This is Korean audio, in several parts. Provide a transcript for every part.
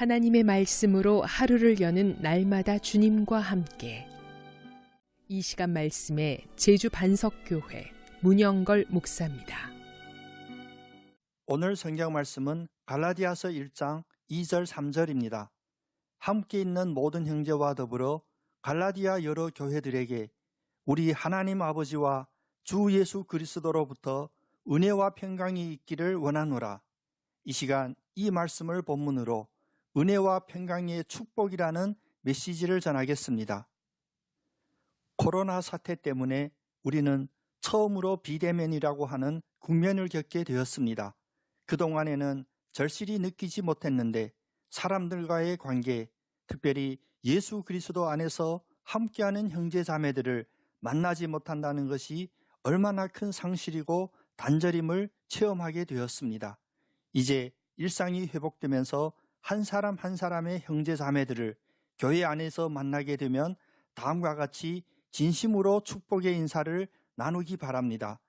하나님의 말씀으로 하루를 여는 날마다 주님과 함께. 이 시간 말씀에 제주 반석교회 문영걸 목사입니다. 오늘 성경 말씀은 갈라디아서 1장 2절 3절입니다. 함께 있는 모든 형제와 더불어 갈라디아 여러 교회들에게 우리 하나님 아버지와 주 예수 그리스도로부터 은혜와 평강이 있기를 원하노라. 이 시간 이 말씀을 본문으로 은혜와 평강의 축복이라는 메시지를 전하겠습니다. 코로나 사태 때문에 우리는 처음으로 비대면이라고 하는 국면을 겪게 되었습니다. 그동안에는 절실히 느끼지 못했는데 사람들과의 관계, 특별히 예수 그리스도 안에서 함께하는 형제 자매들을 만나지 못한다는 것이 얼마나 큰 상실이고 단절임을 체험하게 되었습니다. 이제 일상이 회복되면서 한 사람 한 사람의 형제 자매들을 교회 안에서 만나게 되면 다음과 같이 진심으로 축복의 인사를 나누기 바랍니다.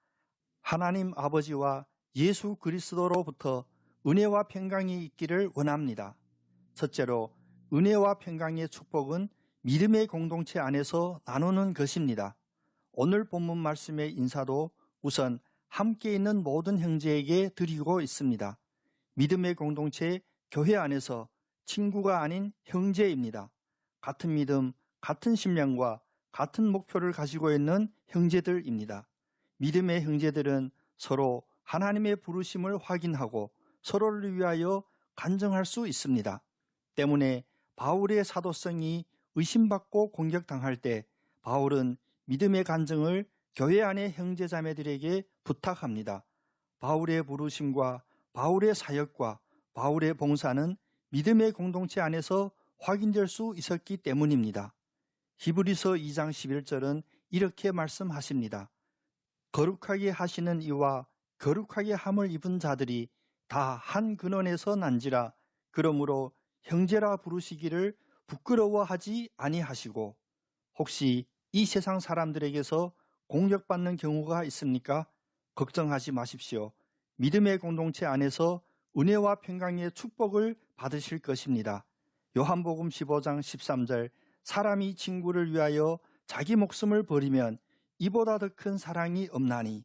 하나님 아버지와 예수 그리스도로부터 은혜와 평강이 있기를 원합니다. 첫째로 은혜와 평강의 축복은 믿음의 공동체 안에서 나누는 것입니다. 오늘 본문 말씀의 인사도 우선 함께 있는 모든 형제에게 드리고 있습니다. 믿음의 공동체 교회 안에서 친구가 아닌 형제입니다. 같은 믿음, 같은 심령과 같은 목표를 가지고 있는 형제들입니다. 믿음의 형제들은 서로 하나님의 부르심을 확인하고 서로를 위하여 간증할 수 있습니다. 때문에 바울의 사도성이 의심받고 공격당할 때 바울은 믿음의 간증을 교회 안의 형제 자매들에게 부탁합니다. 바울의 부르심과 바울의 사역과 바울의 봉사는 믿음의 공동체 안에서 확인될 수 있었기 때문입니다. 히브리서 2장 11절은 이렇게 말씀하십니다. 거룩하게 하시는 이와 거룩하게 함을 입은 자들이 다 한 근원에서 난지라. 그러므로 형제라 부르시기를 부끄러워하지 아니하시고. 혹시 이 세상 사람들에게서 공격받는 경우가 있습니까? 걱정하지 마십시오. 믿음의 공동체 안에서 은혜와 평강의 축복을 받으실 것입니다. 요한복음 15장 13절 사람이 친구를 위하여 자기 목숨을 버리면 이보다 더 큰 사랑이 없나니.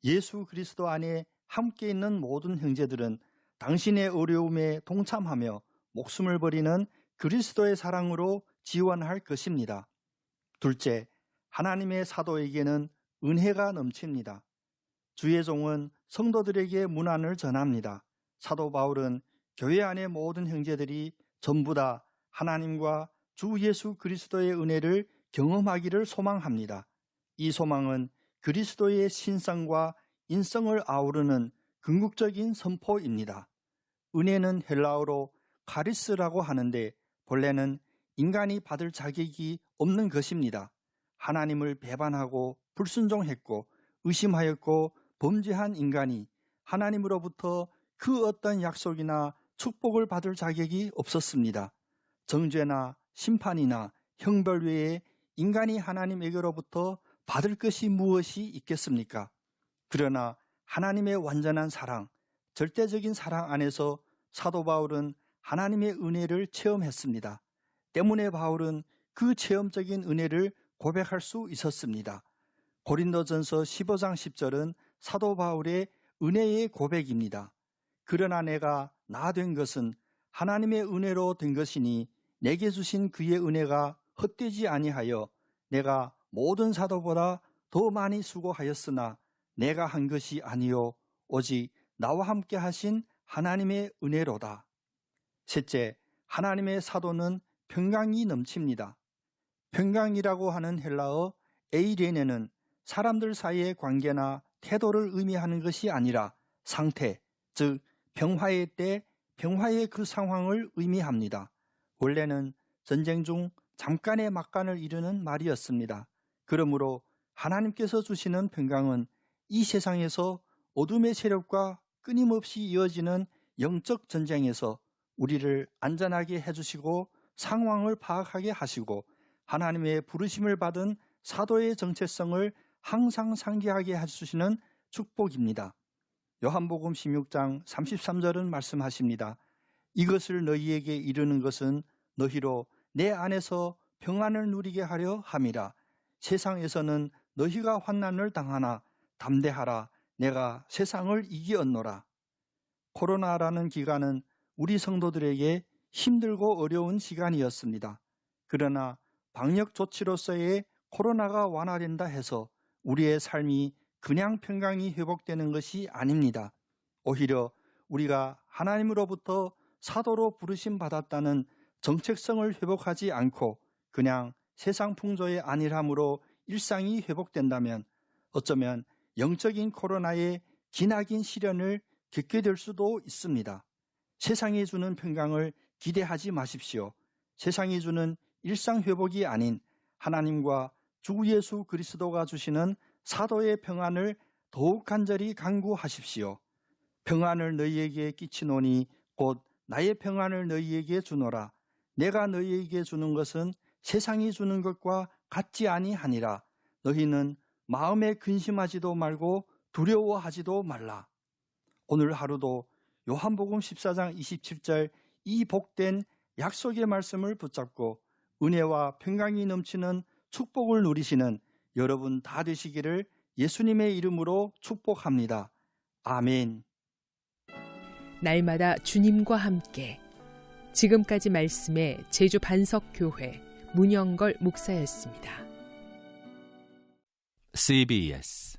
예수 그리스도 안에 함께 있는 모든 형제들은 당신의 어려움에 동참하며 목숨을 버리는 그리스도의 사랑으로 지원할 것입니다. 둘째, 하나님의 사도에게는 은혜가 넘칩니다. 주의 종은 성도들에게 문안을 전합니다. 사도 바울은 교회 안의 모든 형제들이 전부 다 하나님과 주 예수 그리스도의 은혜를 경험하기를 소망합니다. 이 소망은 그리스도의 신성과 인성을 아우르는 궁극적인 선포입니다. 은혜는 헬라어로 카리스라고 하는데 본래는 인간이 받을 자격이 없는 것입니다. 하나님을 배반하고 불순종했고 의심하였고 범죄한 인간이 하나님으로부터 그 어떤 약속이나 축복을 받을 자격이 없었습니다. 정죄나 심판이나 형벌 외에 인간이 하나님에게로부터 받을 것이 무엇이 있겠습니까? 그러나 하나님의 완전한 사랑, 절대적인 사랑 안에서 사도 바울은 하나님의 은혜를 체험했습니다. 때문에 바울은 그 체험적인 은혜를 고백할 수 있었습니다. 고린도전서 15장 10절은 사도 바울의 은혜의 고백입니다. 그러나 내가 나 된 것은 하나님의 은혜로 된 것이니 내게 주신 그의 은혜가 헛되지 아니하여 내가 모든 사도보다 더 많이 수고하였으나 내가 한 것이 아니요 오직 나와 함께 하신 하나님의 은혜로다. 셋째, 하나님의 사도는 평강이 넘칩니다. 평강이라고 하는 헬라어 에이레네는 사람들 사이의 관계나 태도를 의미하는 것이 아니라 상태, 즉 평화의 때 평화의 그 상황을 의미합니다. 원래는 전쟁 중 잠깐의 막간을 이루는 말이었습니다. 그러므로 하나님께서 주시는 평강은 이 세상에서 어둠의 세력과 끊임없이 이어지는 영적 전쟁에서 우리를 안전하게 해주시고 상황을 파악하게 하시고 하나님의 부르심을 받은 사도의 정체성을 항상 상기하게 해주시는 축복입니다. 요한복음 16장 33절은 말씀하십니다. 이것을 너희에게 이르는 것은 너희로 내 안에서 평안을 누리게 하려 함이라. 세상에서는 너희가 환난을 당하나 담대하라. 내가 세상을 이기었노라. 코로나라는 기간은 우리 성도들에게 힘들고 어려운 시간이었습니다. 그러나 방역 조치로서의 코로나가 완화된다 해서 우리의 삶이 그냥 평강이 회복되는 것이 아닙니다. 오히려 우리가 하나님으로부터 사도로 부르심 받았다는 정체성을 회복하지 않고 그냥 세상 풍조의 안일함으로 일상이 회복된다면 어쩌면 영적인 코로나의 기나긴 시련을 겪게 될 수도 있습니다. 세상이 주는 평강을 기대하지 마십시오. 세상이 주는 일상 회복이 아닌 하나님과 주 예수 그리스도가 주시는 사도의 평안을 더욱 간절히 간구하십시오. 평안을 너희에게 끼치노니 곧 나의 평안을 너희에게 주노라. 내가 너희에게 주는 것은 세상이 주는 것과 같지 아니하니라. 너희는 마음에 근심하지도 말고 두려워하지도 말라. 오늘 하루도 요한복음 14장 27절 이 복된 약속의 말씀을 붙잡고 은혜와 평강이 넘치는 축복을 누리시는 여러분 다 되시기를 예수님의 이름으로 축복합니다. 아멘. 날마다 주님과 함께. 지금까지 말씀의 제주 반석교회 문영걸 목사였습니다. CBS